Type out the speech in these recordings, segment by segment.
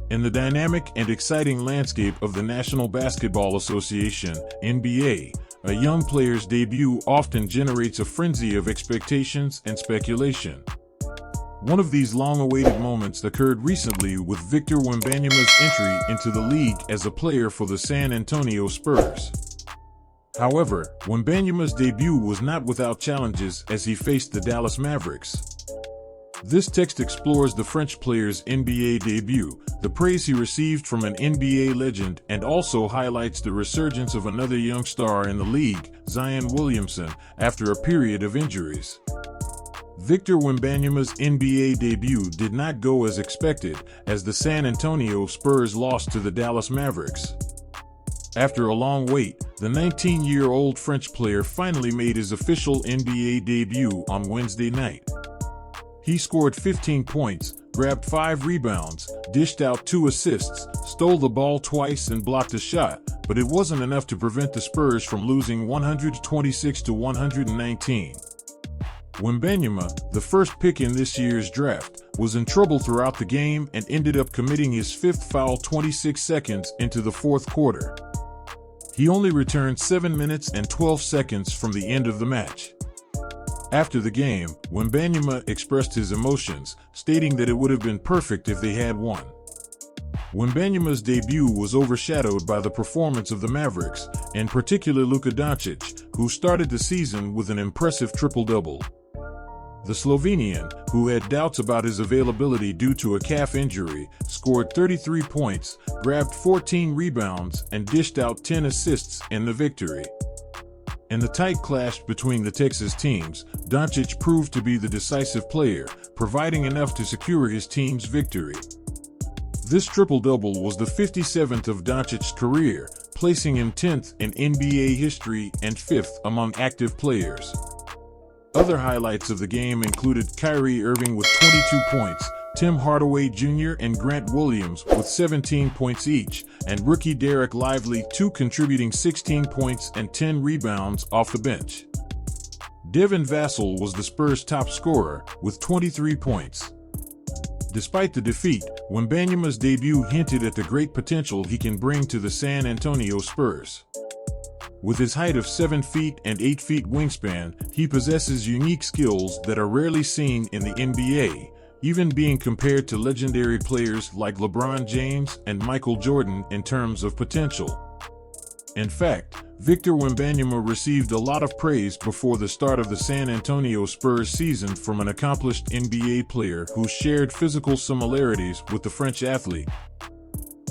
In the dynamic and exciting landscape of the National Basketball Association (NBA), a young player's debut often generates a frenzy of expectations and speculation. One of these long-awaited moments occurred recently with Victor Wembanyama's entry into the league as a player for the San Antonio Spurs. However, Wembanyama's debut was not without challenges as he faced the Dallas Mavericks. This text explores the French player's NBA debut, the praise he received from an NBA legend, and also highlights the resurgence of another young star in the league, Zion Williamson, after a period of injuries. Victor Wembanyama's NBA debut did not go as expected, as the San Antonio Spurs lost to the Dallas Mavericks. After a long wait, the 19-year-old French player finally made his official NBA debut on Wednesday night. He scored 15 points, grabbed 5 rebounds, dished out 2 assists, stole the ball twice and blocked a shot, but it wasn't enough to prevent the Spurs from losing 126-119. Wembanyama, the first pick in this year's draft, was in trouble throughout the game and ended up committing his 5th foul 26 seconds into the 4th quarter. He only returned 7 minutes and 12 seconds from the end of the match. After the game, Wembanyama expressed his emotions, stating that it would have been perfect if they had won. Wembanyama's debut was overshadowed by the performance of the Mavericks, in particular Luka Donic, who started the season with an impressive triple-double. The Slovenian, who had doubts about his availability due to a calf injury, scored 33 points, grabbed 14 rebounds, and dished out 10 assists in the victory. In the tight clash between the Texas teams, Doncic proved to be the decisive player, providing enough to secure his team's victory. This triple-double was the 57th of Doncic's career, placing him 10th in NBA history and 5th among active players. Other highlights of the game included Kyrie Irving with 22 points, Tim Hardaway Jr. and Grant Williams with 17 points each, and rookie Derek Lively contributing 16 points and 10 rebounds off the bench. Devin Vassell was the Spurs' top scorer, with 23 points. Despite the defeat, Wembanyama's debut hinted at the great potential he can bring to the San Antonio Spurs. With his height of 7 feet and 8 feet wingspan, he possesses unique skills that are rarely seen in the NBA, even being compared to legendary players like LeBron James and Michael Jordan in terms of potential. In fact, Victor Wembanyama received a lot of praise before the start of the San Antonio Spurs season from an accomplished NBA player who shared physical similarities with the French athlete.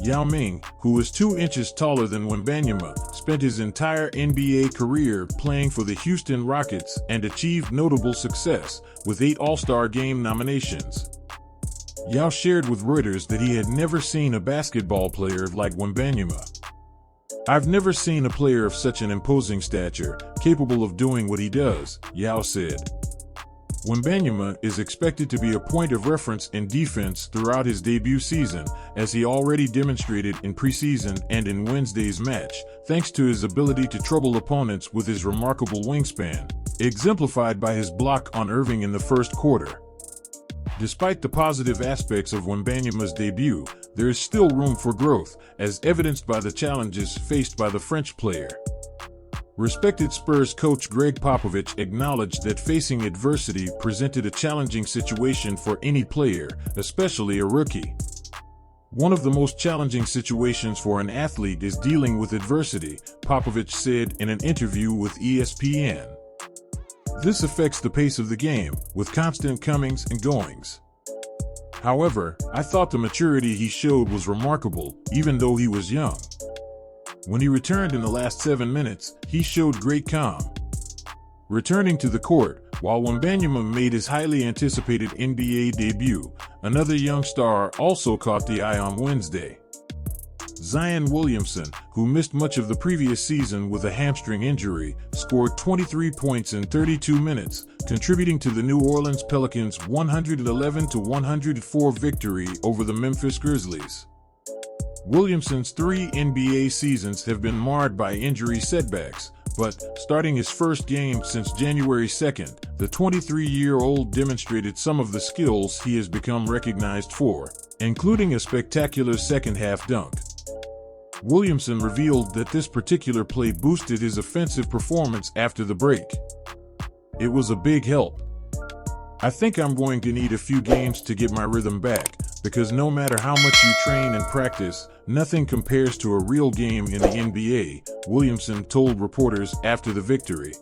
Yao Ming, who is 2 inches taller than Wembanyama, spent his entire NBA career playing for the Houston Rockets and achieved notable success, with 8 All-Star Game nominations. Yao shared with Reuters that he had never seen a basketball player like Wembanyama. "I've never seen a player of such an imposing stature, capable of doing what he does," Yao said. Wembanyama is expected to be a point of reference in defense throughout his debut season, as he already demonstrated in preseason and in Wednesday's match, thanks to his ability to trouble opponents with his remarkable wingspan, exemplified by his block on Irving in the first quarter. Despite the positive aspects of Wembanyama's debut, there is still room for growth, as evidenced by the challenges faced by the French player. Respected Spurs coach Greg Popovich acknowledged that facing adversity presented a challenging situation for any player, especially a rookie. "One of the most challenging situations for an athlete is dealing with adversity," Popovich said in an interview with ESPN. "This affects the pace of the game, with constant comings and goings. However, I thought the maturity he showed was remarkable, even though he was young. When he returned in the last 7 minutes, he showed great calm." Returning to the court, while Wembanyama made his highly anticipated NBA debut, another young star also caught the eye on Wednesday. Zion Williamson, who missed much of the previous season with a hamstring injury, scored 23 points in 32 minutes, contributing to the New Orleans Pelicans' 111-104 victory over the Memphis Grizzlies. Williamson's 3 NBA seasons have been marred by injury setbacks, But, starting his first game since January 2nd, the 23-year-old demonstrated some of the skills he has become recognized for, including a spectacular second-half dunk. Williamson revealed that this particular play boosted his offensive performance after the break. "It was a big help. I think I'm going to need a few games to get my rhythm back, because no matter how much you train and practice, nothing compares to a real game in the NBA," Williamson told reporters after the victory.